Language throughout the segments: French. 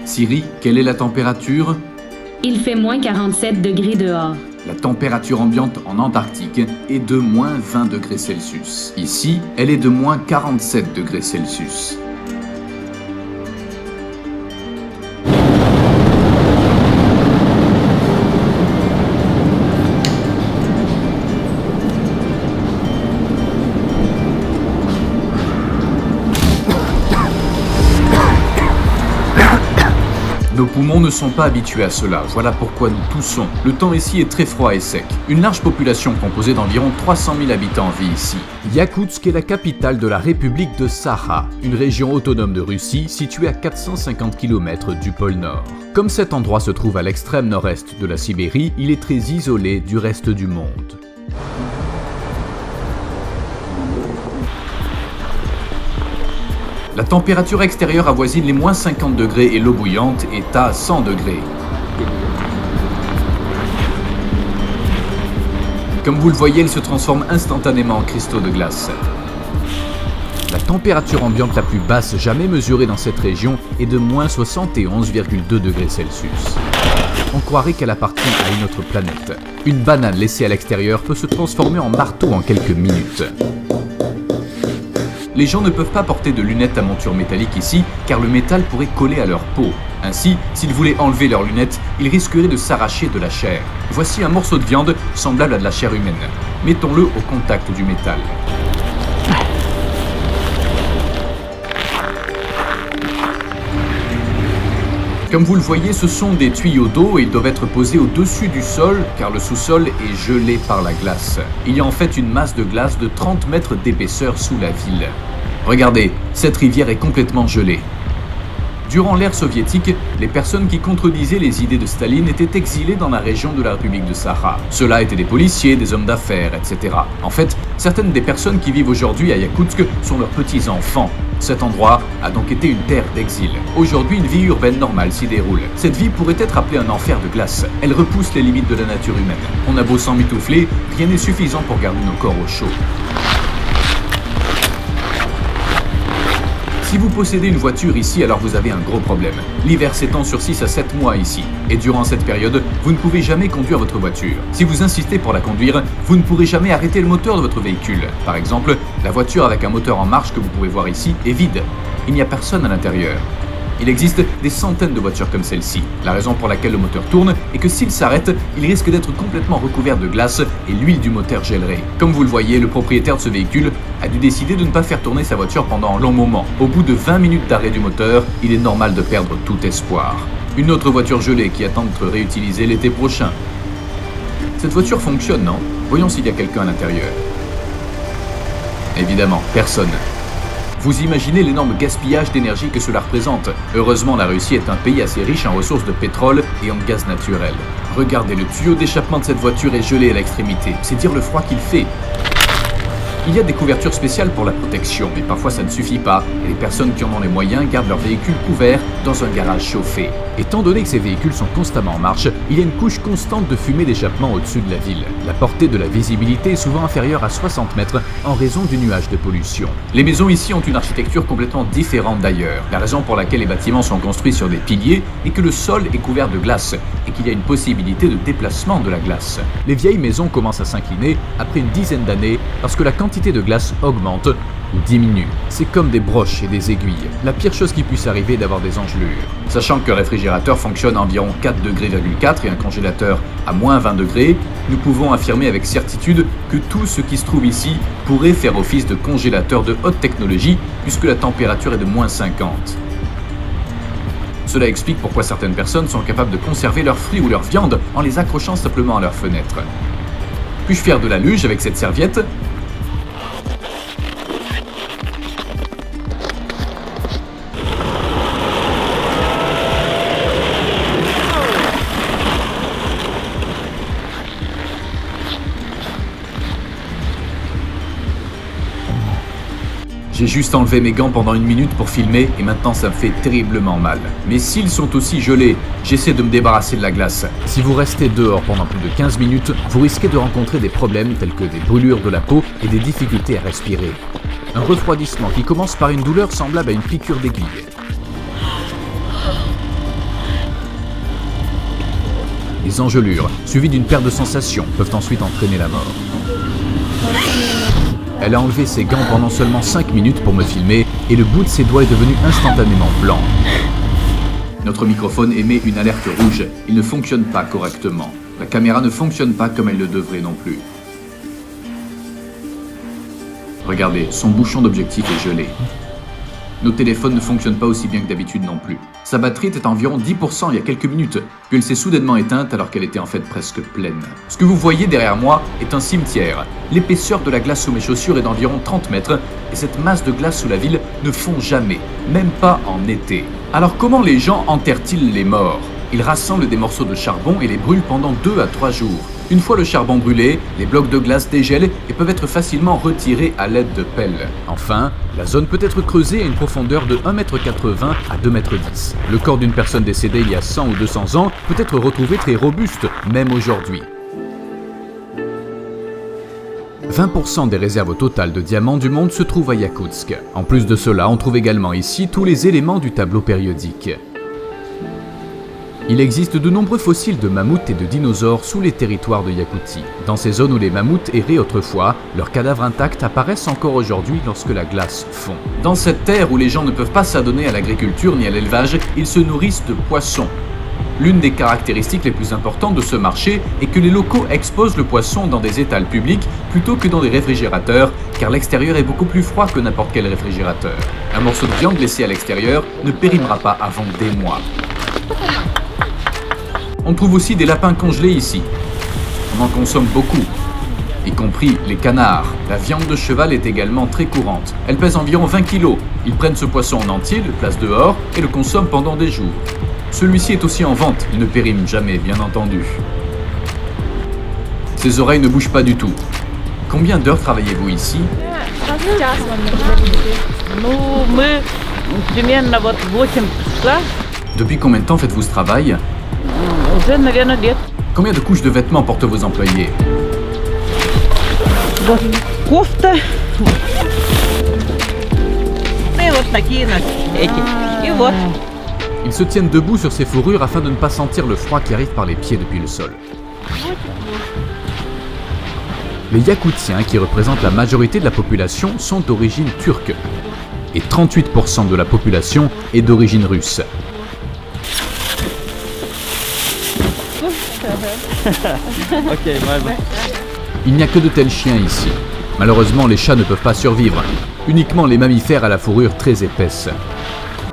Siri, quelle est la température? Il fait moins 47 degrés dehors. La température ambiante en Antarctique est de moins 20 degrés Celsius. Ici, elle est de moins 47 degrés Celsius. Nos poumons ne sont pas habitués à cela, voilà pourquoi nous toussons. Le temps ici est très froid et sec. Une large population composée d'environ 300 000 habitants vit ici. Yakoutsk est la capitale de la République de Sakha, une région autonome de Russie située à 450 km du pôle Nord. Comme cet endroit se trouve à l'extrême nord-est de la Sibérie, il est très isolé du reste du monde. La température extérieure avoisine les moins 50 degrés et l'eau bouillante est à 100 degrés. Comme vous le voyez, elle se transforme instantanément en cristaux de glace. La température ambiante la plus basse jamais mesurée dans cette région est de moins 71,2 degrés Celsius. On croirait qu'elle appartient à une autre planète. Une banane laissée à l'extérieur peut se transformer en marteau en quelques minutes. Les gens ne peuvent pas porter de lunettes à monture métallique ici, car le métal pourrait coller à leur peau. Ainsi, s'ils voulaient enlever leurs lunettes, ils risqueraient de s'arracher de la chair. Voici un morceau de viande semblable à de la chair humaine. Mettons-le au contact du métal. Comme vous le voyez, ce sont des tuyaux d'eau et ils doivent être posés au-dessus du sol, car le sous-sol est gelé par la glace. Il y a en fait une masse de glace de 30 mètres d'épaisseur sous la ville. Regardez, cette rivière est complètement gelée. Durant l'ère soviétique, les personnes qui contredisaient les idées de Staline étaient exilées dans la région de la République de Sakha. Ceux-là étaient des policiers, des hommes d'affaires, etc. En fait, certaines des personnes qui vivent aujourd'hui à Yakoutsk sont leurs petits-enfants. Cet endroit a donc été une terre d'exil. Aujourd'hui, une vie urbaine normale s'y déroule. Cette vie pourrait être appelée un enfer de glace. Elle repousse les limites de la nature humaine. On a beau s'emmitoufler, rien n'est suffisant pour garder nos corps au chaud. Si vous possédez une voiture ici, alors vous avez un gros problème. L'hiver s'étend sur 6 à 7 mois ici, et durant cette période, vous ne pouvez jamais conduire votre voiture. Si vous insistez pour la conduire, vous ne pourrez jamais arrêter le moteur de votre véhicule. Par exemple, la voiture avec un moteur en marche que vous pouvez voir ici est vide. Il n'y a personne à l'intérieur. Il existe des centaines de voitures comme celle-ci. La raison pour laquelle le moteur tourne est que s'il s'arrête, il risque d'être complètement recouvert de glace et l'huile du moteur gèlerait. Comme vous le voyez, le propriétaire de ce véhicule a dû décider de ne pas faire tourner sa voiture pendant un long moment. Au bout de 20 minutes d'arrêt du moteur, il est normal de perdre tout espoir. Une autre voiture gelée qui attend d'être réutilisée l'été prochain. Cette voiture fonctionne, non? Voyons s'il y a quelqu'un à l'intérieur. Évidemment, personne. Vous imaginez l'énorme gaspillage d'énergie que cela représente. Heureusement, la Russie est un pays assez riche en ressources de pétrole et en gaz naturel. Regardez, le tuyau d'échappement de cette voiture est gelé à l'extrémité. C'est dire le froid qu'il fait. Il y a des couvertures spéciales pour la protection, mais parfois ça ne suffit pas, et les personnes qui en ont les moyens gardent leur véhicule couvert dans un garage chauffé. Étant donné que ces véhicules sont constamment en marche, il y a une couche constante de fumée d'échappement au-dessus de la ville. La portée de la visibilité est souvent inférieure à 60 mètres en raison du nuage de pollution. Les maisons ici ont une architecture complètement différente d'ailleurs. La raison pour laquelle les bâtiments sont construits sur des piliers est que le sol est couvert de glace et qu'il y a une possibilité de déplacement de la glace. Les vieilles maisons commencent à s'incliner après une dizaine d'années parce que la quantité de glace augmente ou diminue. C'est comme des broches et des aiguilles. La pire chose qui puisse arriver est d'avoir des engelures. Sachant que le réfrigérateur fonctionne à environ 4,4 degrés et un congélateur à moins 20 degrés, nous pouvons affirmer avec certitude que tout ce qui se trouve ici pourrait faire office de congélateur de haute technologie puisque la température est de moins 50. Cela explique pourquoi certaines personnes sont capables de conserver leurs fruits ou leur viande en les accrochant simplement à leurs fenêtres. Puis-je faire de la luge avec cette serviette ? J'ai juste enlevé mes gants pendant 1 minute pour filmer et maintenant ça me fait terriblement mal. Mes cils sont aussi gelés, j'essaie de me débarrasser de la glace. Si vous restez dehors pendant plus de 15 minutes, vous risquez de rencontrer des problèmes tels que des brûlures de la peau et des difficultés à respirer. Un refroidissement qui commence par une douleur semblable à une piqûre d'aiguille. Les engelures, suivies d'une perte de sensation, peuvent ensuite entraîner la mort. Elle a enlevé ses gants pendant seulement 5 minutes pour me filmer et le bout de ses doigts est devenu instantanément blanc. Notre microphone émet une alerte rouge. Il ne fonctionne pas correctement. La caméra ne fonctionne pas comme elle le devrait non plus. Regardez, son bouchon d'objectif est gelé. Nos téléphones ne fonctionnent pas aussi bien que d'habitude non plus. Sa batterie était à environ 10% il y a quelques minutes, puis elle s'est soudainement éteinte alors qu'elle était en fait presque pleine. Ce que vous voyez derrière moi est un cimetière. L'épaisseur de la glace sous mes chaussures est d'environ 30 mètres, et cette masse de glace sous la ville ne fond jamais, même pas en été. Alors comment les gens enterrent-ils les morts? Ils rassemblent des morceaux de charbon et les brûlent pendant 2 à 3 jours. Une fois le charbon brûlé, les blocs de glace dégèlent et peuvent être facilement retirés à l'aide de pelles. Enfin, la zone peut être creusée à une profondeur de 1,80 m à 2,10 m. Le corps d'une personne décédée il y a 100 ou 200 ans peut être retrouvé très robuste, même aujourd'hui. 20% des réserves totales de diamants du monde se trouvent à Yakoutsk. En plus de cela, on trouve également ici tous les éléments du tableau périodique. Il existe de nombreux fossiles de mammouths et de dinosaures sous les territoires de Yakoutie. Dans ces zones où les mammouths erraient autrefois, leurs cadavres intacts apparaissent encore aujourd'hui lorsque la glace fond. Dans cette terre où les gens ne peuvent pas s'adonner à l'agriculture ni à l'élevage, ils se nourrissent de poissons. L'une des caractéristiques les plus importantes de ce marché est que les locaux exposent le poisson dans des étals publics plutôt que dans des réfrigérateurs, car l'extérieur est beaucoup plus froid que n'importe quel réfrigérateur. Un morceau de viande laissé à l'extérieur ne périmera pas avant des mois. On trouve aussi des lapins congelés ici. On en consomme beaucoup, y compris les canards. La viande de cheval est également très courante. Elle pèse environ 20 kg. Ils prennent ce poisson en entier, le placent dehors et le consomment pendant des jours. Celui-ci est aussi en vente, il ne périme jamais, bien entendu. Ses oreilles ne bougent pas du tout. Combien d'heures travaillez-vous ici? Depuis combien de temps faites-vous ce travail? Combien de couches de vêtements portent vos employés? Ils se tiennent debout sur ces fourrures afin de ne pas sentir le froid qui arrive par les pieds depuis le sol. Les Yakoutiens, qui représentent la majorité de la population, sont d'origine turque. Et 38% de la population est d'origine russe. Il n'y a que de tels chiens ici. Malheureusement, les chats ne peuvent pas survivre. Uniquement les mammifères à la fourrure très épaisse.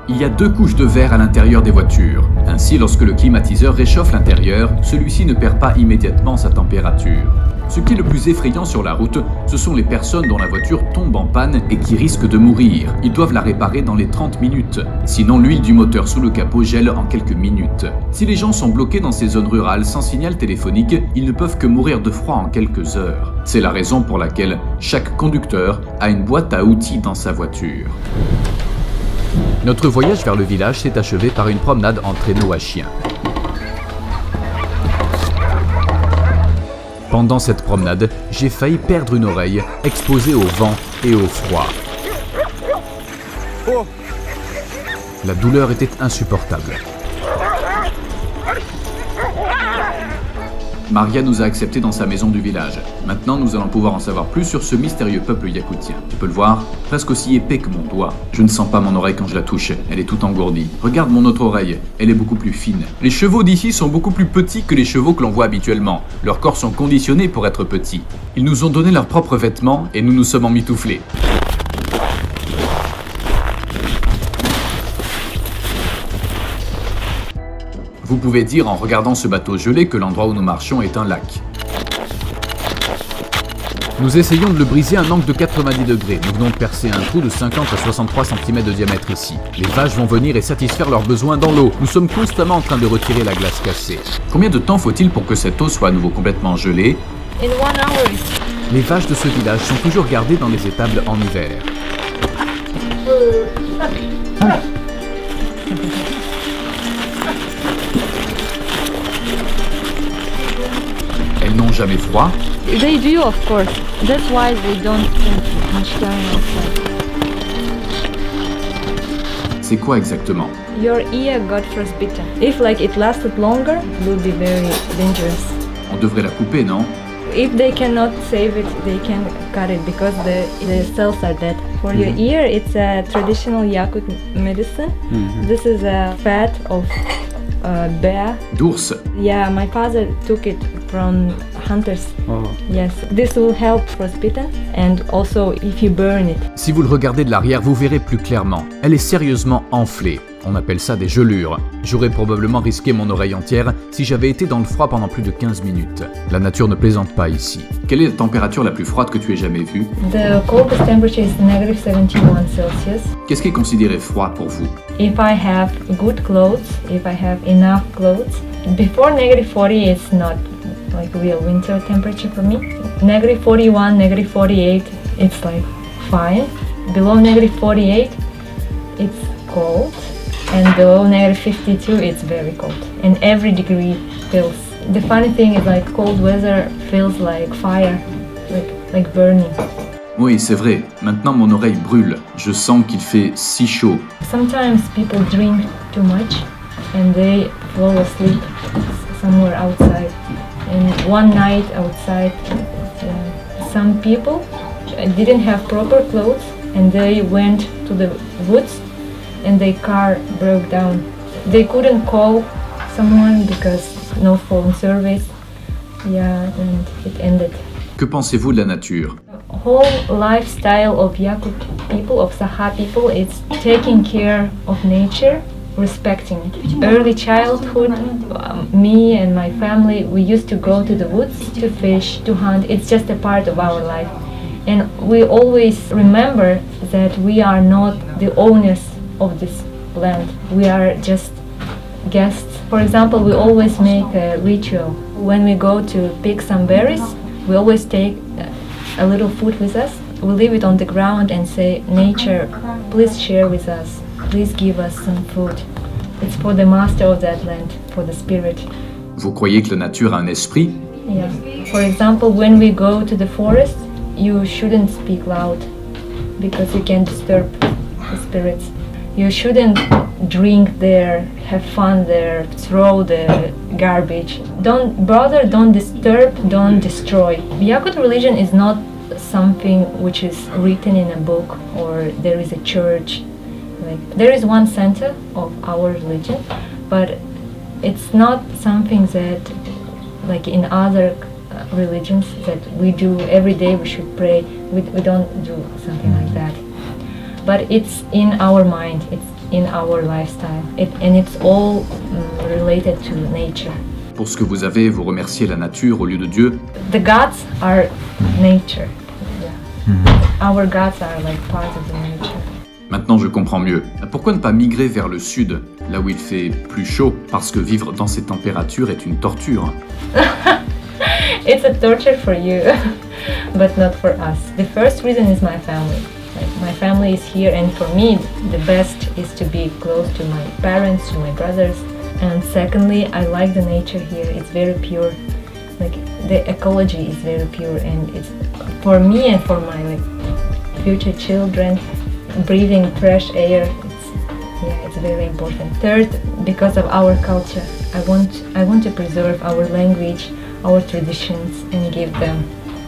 Il y a 2 couches de verre à l'intérieur des voitures. Ainsi, lorsque le climatiseur réchauffe l'intérieur, celui-ci ne perd pas immédiatement sa température. Ce qui est le plus effrayant sur la route, ce sont les personnes dont la voiture tombe en panne et qui risquent de mourir. Ils doivent la réparer dans les 30 minutes. Sinon, l'huile du moteur sous le capot gèle en quelques minutes. Si les gens sont bloqués dans ces zones rurales sans signal téléphonique, ils ne peuvent que mourir de froid en quelques heures. C'est la raison pour laquelle chaque conducteur a une boîte à outils dans sa voiture. Notre voyage vers le village s'est achevé par une promenade en traîneau à chiens. Pendant cette promenade, j'ai failli perdre une oreille, exposée au vent et au froid. La douleur était insupportable. Maria nous a acceptés dans sa maison du village. Maintenant, nous allons pouvoir en savoir plus sur ce mystérieux peuple yakoutien. Tu peux le voir, presque aussi épais que mon doigt. Je ne sens pas mon oreille quand je la touche, elle est toute engourdie. Regarde mon autre oreille, elle est beaucoup plus fine. Les chevaux d'ici sont beaucoup plus petits que les chevaux que l'on voit habituellement. Leurs corps sont conditionnés pour être petits. Ils nous ont donné leurs propres vêtements et nous nous sommes emmitouflés. Vous pouvez dire en regardant ce bateau gelé que l'endroit où nous marchons est un lac. Nous essayons de le briser à un angle de 90 degrés. Nous venons de percer un trou de 50 à 63 cm de diamètre ici. Les vaches vont venir et satisfaire leurs besoins dans l'eau. Nous sommes constamment en train de retirer la glace cassée. Combien de temps faut-il pour que cette eau soit à nouveau complètement gelée? In 1 hour. Les vaches de ce village sont toujours gardées dans les étables en hiver. Elles n'ont jamais froid. They do, of course. That's why they don't drink much time outside. C'est quoi exactement? Your ear got frostbitten. If like it lasted longer, it would be very dangerous. On devrait la couper, non? If they cannot save it, they can cut it because the cells are dead. For your ear, it's a traditional Yakut medicine. This is a fat of bear. D'ours? Yeah, my father took it from hunters. Oh. Yes, this will help frostbitten and also if you burn it. Si vous le regardez de l'arrière, vous verrez plus clairement. Elle est sérieusement enflée. On appelle ça des gelures. J'aurais probablement risqué mon oreille entière si j'avais été dans le froid pendant plus de 15 minutes. La nature ne plaisante pas ici. Quelle est la température la plus froide que tu aies jamais vue? The coldest temperature is negative 71 Celsius. Qu'est-ce qui est considéré froid pour vous? If I have good clothes, if I have enough clothes, before negative 40 it's not like real winter temperature for me. Negative 41, negative 48, it's like fine. Below negative 48, it's cold. And below negative 52, it's very cold. And every degree feels. The funny thing is like cold weather feels like fire, like burning. Oui, c'est vrai. Maintenant, mon oreille brûle. Je sens qu'il fait si chaud. Sometimes people drink too much and they fall asleep somewhere outside. And one night outside, some people didn't have proper clothes and they went to the woods and their car broke down. They couldn't call someone because no phone service. Yeah, and it ended. Que pensez-vous de la nature? The whole lifestyle of Yakut people, of Saha people, is taking care of nature, respecting it. Early childhood, me and my family, we used to go to the woods to fish, to hunt. It's just a part of our life. And we always remember that we are not the owners of this land. We are just guests. For example, we always make a ritual. When we go to pick some berries, we always take a little food with us. We leave it on the ground and say, nature, please share with us. Please give us some food. It's for the master of that land, for the spirit. Vous croyez que la nature a un esprit? Yeah. For example, when we go to the forest, you shouldn't speak loud because you can disturb the spirits. You shouldn't drink there, have fun there, throw the garbage. Don't bother, don't disturb, don't destroy. Yakut religion is not something which is written in a book or there is a church. Like there is one center of our religion, but it's not something that like in other religions that we do every day we should pray. We don't do something like that. But it's in our mind, it's in our lifestyle, and it's all related to nature. Pour ce que vous avez, vous remerciez la nature au lieu de Dieu? The gods are nature. Yeah. Our gods are like part of the nature. Maintenant, je comprends mieux. Pourquoi ne pas migrer vers le sud, là où il fait plus chaud? Parce que vivre dans ces températures est une torture. It's a torture for you, but not for us. The first reason is my family. Like, my family is here, and for me, the best is to be close to my parents, to my brothers. And secondly, I like the nature here. It's very pure. Like the ecology is very pure, and it's for me and for my future children. Breathing fresh air, it's very important. Third, because of our culture, I want to preserve our language, our traditions, and give them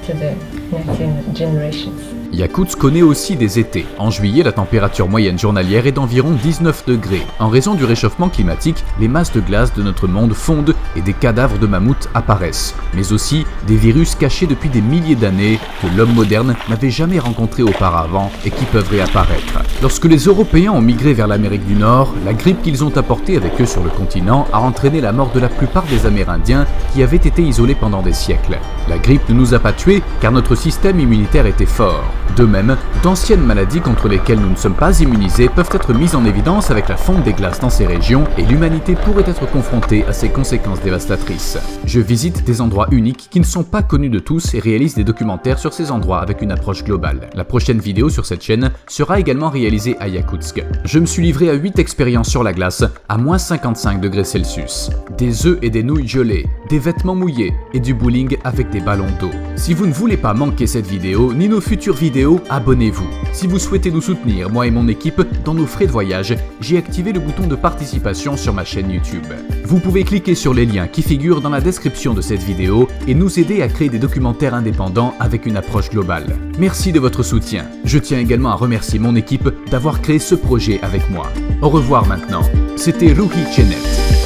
to the next generations. Yakoutsk connaît aussi des étés. En juillet, la température moyenne journalière est d'environ 19 degrés. En raison du réchauffement climatique, les masses de glace de notre monde fondent et des cadavres de mammouths apparaissent. Mais aussi des virus cachés depuis des milliers d'années que l'homme moderne n'avait jamais rencontrés auparavant et qui peuvent réapparaître. Lorsque les Européens ont migré vers l'Amérique du Nord, la grippe qu'ils ont apportée avec eux sur le continent a entraîné la mort de la plupart des Amérindiens qui avaient été isolés pendant des siècles. La grippe ne nous a pas tués car notre système immunitaire était fort. De même, d'anciennes maladies contre lesquelles nous ne sommes pas immunisés peuvent être mises en évidence avec la fonte des glaces dans ces régions et l'humanité pourrait être confrontée à ces conséquences dévastatrices. Je visite des endroits uniques qui ne sont pas connus de tous et réalise des documentaires sur ces endroits avec une approche globale. La prochaine vidéo sur cette chaîne sera également réalisée à Yakoutsk. Je me suis livré à 8 expériences sur la glace à moins 55 degrés Celsius. Des œufs et des nouilles gelées, des vêtements mouillés et du bowling avec des ballons d'eau. Si vous ne voulez pas manquer cette vidéo ni nos futures vidéos vidéo, abonnez-vous. Si vous souhaitez nous soutenir, moi et mon équipe, dans nos frais de voyage, j'ai activé le bouton de participation sur ma chaîne YouTube. Vous pouvez cliquer sur les liens qui figurent dans la description de cette vidéo et nous aider à créer des documentaires indépendants avec une approche globale. Merci de votre soutien. Je tiens également à remercier mon équipe d'avoir créé ce projet avec moi. Au revoir maintenant. C'était Ruhi Chenet.